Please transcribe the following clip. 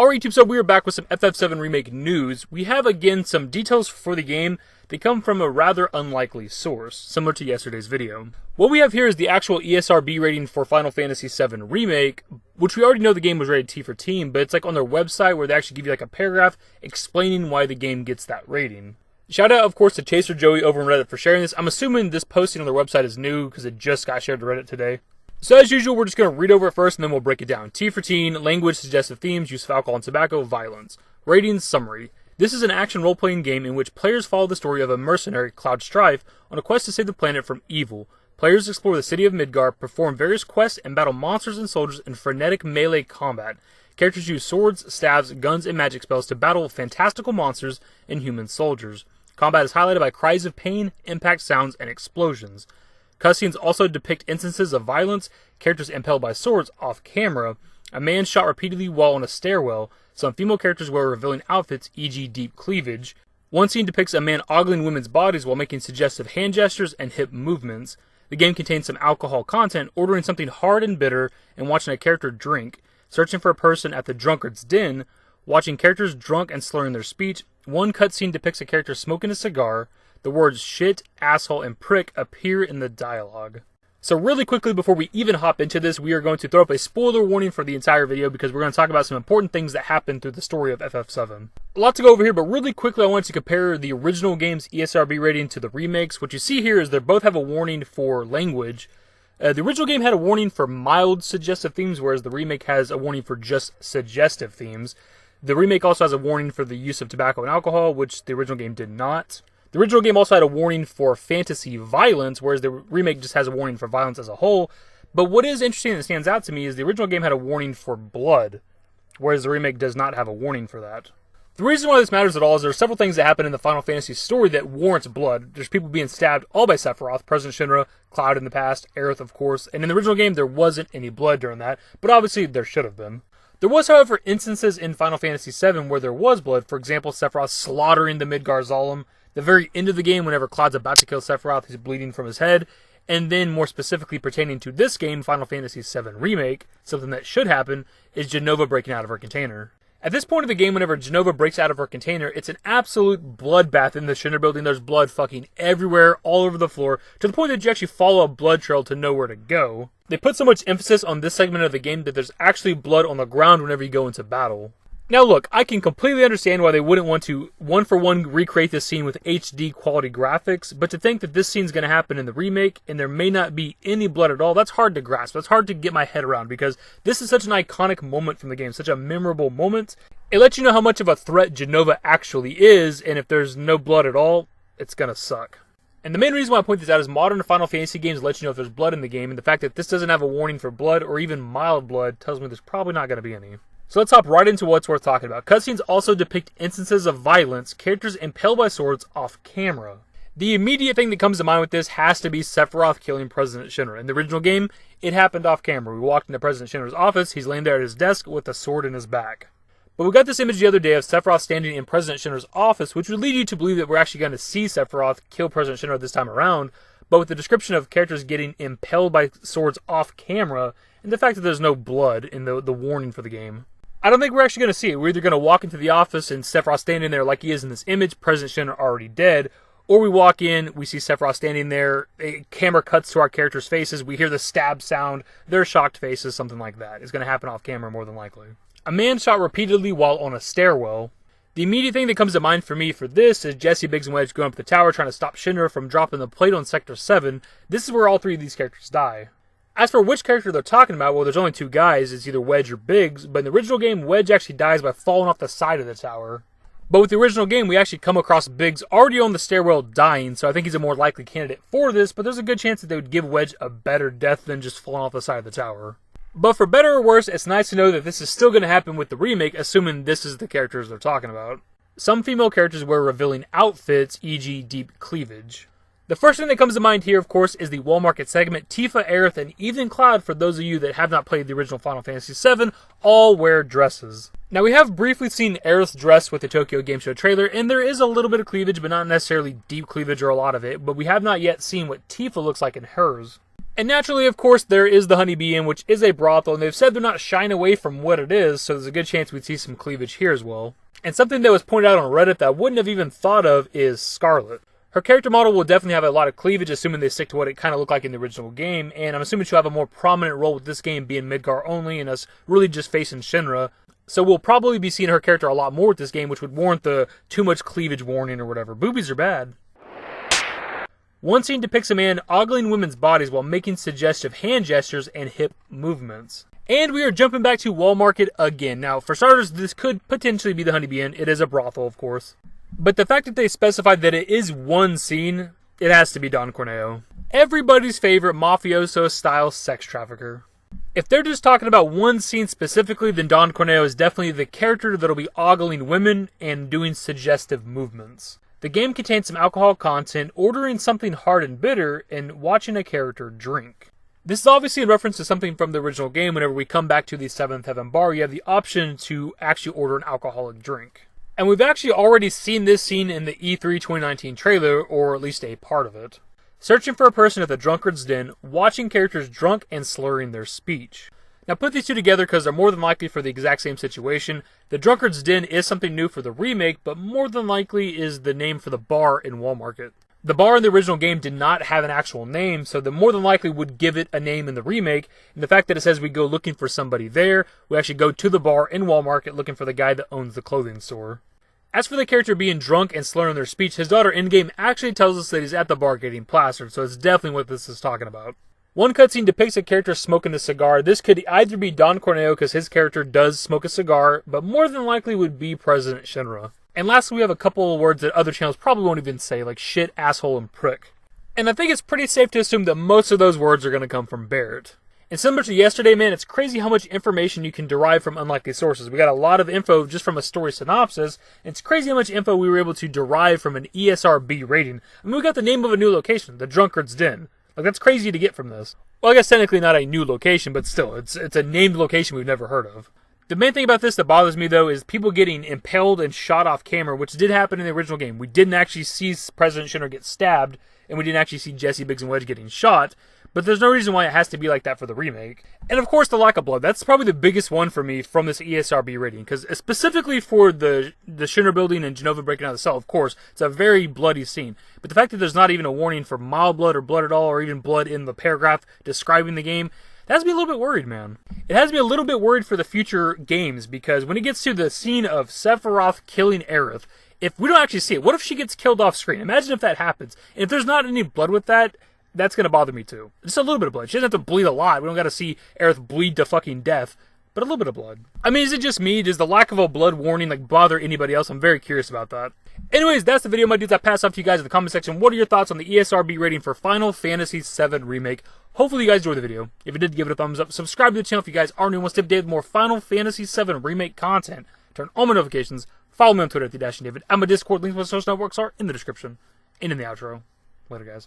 Alright YouTube, so we are back with some FF7 Remake news. We have again some details for the game. They come from a rather unlikely source, similar to yesterday's video. What we have here is the actual ESRB rating for Final Fantasy VII Remake, which we already know the game was rated T for Teen, but it's like on their website where they actually give you like a paragraph explaining why the game gets that rating. Shout out, of course, to Chaser Joey over on Reddit for sharing this. I'm assuming this posting on their website is new because it just got shared to Reddit today. So as usual, we're just going to read over it first and then we'll break it down. T for Teen, language, suggestive themes, use of alcohol and tobacco, violence. Ratings, summary. This is an action role-playing game in which players follow the story of a mercenary, Cloud Strife, on a quest to save the planet from evil. Players explore the city of Midgar, perform various quests, and battle monsters and soldiers in frenetic melee combat. Characters use swords, staves, guns, and magic spells to battle fantastical monsters and human soldiers. Combat is highlighted by cries of pain, impact sounds, and explosions. Cutscenes also depict instances of violence, characters impaled by swords off camera, a man shot repeatedly while on a stairwell, some female characters wear revealing outfits, e.g. deep cleavage. One scene depicts a man ogling women's bodies while making suggestive hand gestures and hip movements. The game contains some alcohol content, ordering something hard and bitter, and watching a character drink, searching for a person at the drunkard's den, watching characters drunk and slurring their speech. One cutscene depicts a character smoking a cigar. The words shit, asshole, and prick appear in the dialogue. So really quickly before we even hop into this, we are going to throw up a spoiler warning for the entire video because we're going to talk about some important things that happen through the story of FF7. A lot to go over here, but really quickly I wanted to compare the original game's ESRB rating to the remakes. What you see here is they both have a warning for language. The original game had a warning for mild suggestive themes, whereas the remake has a warning for just suggestive themes. The remake also has a warning for the use of tobacco and alcohol, which the original game did not. The original game also had a warning for fantasy violence, whereas the remake just has a warning for violence as a whole. But what is interesting and stands out to me is the original game had a warning for blood, whereas the remake does not have a warning for that. The reason why this matters at all is there are several things that happen in the Final Fantasy story that warrants blood. There's people being stabbed all by Sephiroth, President Shinra, Cloud in the past, Aerith of course, and in the original game there wasn't any blood during that, but obviously there should have been. There was, however, instances in Final Fantasy VII where there was blood. For example, Sephiroth slaughtering the Midgar Zalem. The very end of the game, whenever Cloud's about to kill Sephiroth, he's bleeding from his head. And then, more specifically pertaining to this game, Final Fantasy VII Remake, something that should happen, is Jenova breaking out of her container. At this point of the game, whenever Jenova breaks out of her container, it's an absolute bloodbath in the Shinra building. There's blood fucking everywhere, all over the floor, to the point that you actually follow a blood trail to know where to go. They put so much emphasis on this segment of the game that there's actually blood on the ground whenever you go into battle. Now look, I can completely understand why they wouldn't want to one-for-one recreate this scene with HD quality graphics, but to think that this scene's going to happen in the remake and there may not be any blood at all, that's hard to grasp. That's hard to get my head around because this is such an iconic moment from the game, such a memorable moment. It lets you know how much of a threat Jenova actually is, and if there's no blood at all, it's going to suck. And the main reason why I point this out is modern Final Fantasy games let you know if there's blood in the game, and the fact that this doesn't have a warning for blood or even mild blood tells me there's probably not going to be any. So let's hop right into what's worth talking about. Cutscenes also depict instances of violence, characters impaled by swords off camera. The immediate thing that comes to mind with this has to be Sephiroth killing President Shinra. In the original game, it happened off camera. We walked into President Shinra's office, he's laying there at his desk with a sword in his back. But we got this image the other day of Sephiroth standing in President Shinra's office, which would lead you to believe that we're actually going to see Sephiroth kill President Shinra this time around, but with the description of characters getting impaled by swords off camera, and the fact that there's no blood in the warning for the game. I don't think we're actually going to see it. We're either going to walk into the office and Sephiroth standing there like he is in this image, President Shinra already dead, or we walk in, we see Sephiroth standing there, a camera cuts to our characters' faces, we hear the stab sound, their shocked faces, something like that. It's going to happen off camera more than likely. A man shot repeatedly while on a stairwell. The immediate thing that comes to mind for me for this is Jesse, Biggs, and Wedge going up the tower trying to stop Shinra from dropping the plate on Sector 7. This is where all three of these characters die. As for which character they're talking about, well, there's only two guys. It's either Wedge or Biggs, but in the original game, Wedge actually dies by falling off the side of the tower. But with the original game, we actually come across Biggs already on the stairwell dying, so I think he's a more likely candidate for this, but there's a good chance that they would give Wedge a better death than just falling off the side of the tower. But for better or worse, it's nice to know that this is still going to happen with the remake, assuming this is the characters they're talking about. Some female characters wear revealing outfits, e.g. deep cleavage. The first thing that comes to mind here, of course, is the Wall Market segment. Tifa, Aerith, and even Cloud, for those of you that have not played the original Final Fantasy VII, all wear dresses. Now, we have briefly seen Aerith's dress with the Tokyo Game Show trailer, and there is a little bit of cleavage, but not necessarily deep cleavage or a lot of it, but we have not yet seen what Tifa looks like in hers. And naturally, of course, there is the Honeybee Inn, which is a brothel, and they've said they're not shying away from what it is, so there's a good chance we'd see some cleavage here as well. And something that was pointed out on Reddit that I wouldn't have even thought of is Scarlet. Her character model will definitely have a lot of cleavage, assuming they stick to what it kind of looked like in the original game, and I'm assuming she'll have a more prominent role with this game being Midgar only, and us really just facing Shinra. So we'll probably be seeing her character a lot more with this game, which would warrant the too much cleavage warning or whatever. Boobies are bad. One scene depicts a man ogling women's bodies while making suggestive hand gestures and hip movements. And we are jumping back to Wall Market again. Now, for starters, this could potentially be the Honeybee Inn. It is a brothel, of course. But the fact that they specified that it is one scene, it has to be Don Corneo. Everybody's favorite mafioso-style sex trafficker. If they're just talking about one scene specifically, then Don Corneo is definitely the character that'll be ogling women and doing suggestive movements. The game contains some alcohol content, ordering something hard and bitter, and watching a character drink. This is obviously in reference to something from the original game. Whenever we come back to the 7th Heaven bar, you have the option to actually order an alcoholic drink. And we've actually already seen this scene in the E3 2019 trailer, or at least a part of it. Searching for a person at the drunkard's den, watching characters drunk and slurring their speech. Now put these two together because they're more than likely for the exact same situation. The drunkard's den is something new for the remake, but more than likely is the name for the bar in Wall Market. The bar in the original game did not have an actual name, so the more than likely would give it a name in the remake, and the fact that it says we go looking for somebody there, we actually go to the bar in Wall Market looking for the guy that owns the clothing store. As for the character being drunk and slurring their speech, his daughter in-game actually tells us that he's at the bar getting plastered, so it's definitely what this is talking about. One cutscene depicts a character smoking a cigar. This could either be Don Corneo because his character does smoke a cigar, but more than likely would be President Shinra. And lastly, we have a couple of words that other channels probably won't even say, like shit, asshole, and prick. And I think it's pretty safe to assume that most of those words are going to come from Barrett. And similar to yesterday, man, it's crazy how much information you can derive from unlikely sources. We got a lot of info just from a story synopsis, and it's crazy how much info we were able to derive from an ESRB rating. I mean, we got the name of a new location, the Drunkard's Den. Like, that's crazy to get from this. Well, I guess technically not a new location, but still, it's a named location we've never heard of. The main thing about this that bothers me, though, is people getting impaled and shot off camera, which did happen in the original game. We didn't actually see President Shinra get stabbed, and we didn't actually see Jesse, Biggs, and Wedge getting shot, but there's no reason why it has to be like that for the remake. And of course, the lack of blood. That's probably the biggest one for me from this ESRB rating, because specifically for the Shinra building and Genova breaking out of the cell, of course, it's a very bloody scene. But the fact that there's not even a warning for mild blood or blood at all, or even blood in the paragraph describing the game, that has me a little bit worried, man. It has me a little bit worried for the future games, because when it gets to the scene of Sephiroth killing Aerith, if we don't actually see it, what if she gets killed off screen? Imagine if that happens. And if there's not any blood with that, that's going to bother me too. Just a little bit of blood. She doesn't have to bleed a lot. We don't got to see Aerith bleed to fucking death. But a little bit of blood. I mean, is it just me? Does the lack of a blood warning bother anybody else? I'm very curious about that. Anyways, that's the video, my dudes. I pass off to you guys in the comment section. What are your thoughts on the ESRB rating for Final Fantasy VII Remake? Hopefully you guys enjoyed the video. If you did, give it a thumbs up. Subscribe to the channel if you guys are new and want to stay updated with more Final Fantasy VII Remake content. Turn on my notifications. Follow me on Twitter at @TheDashingDavid. And my Discord links to my social networks are in the description and in the outro. Later, guys.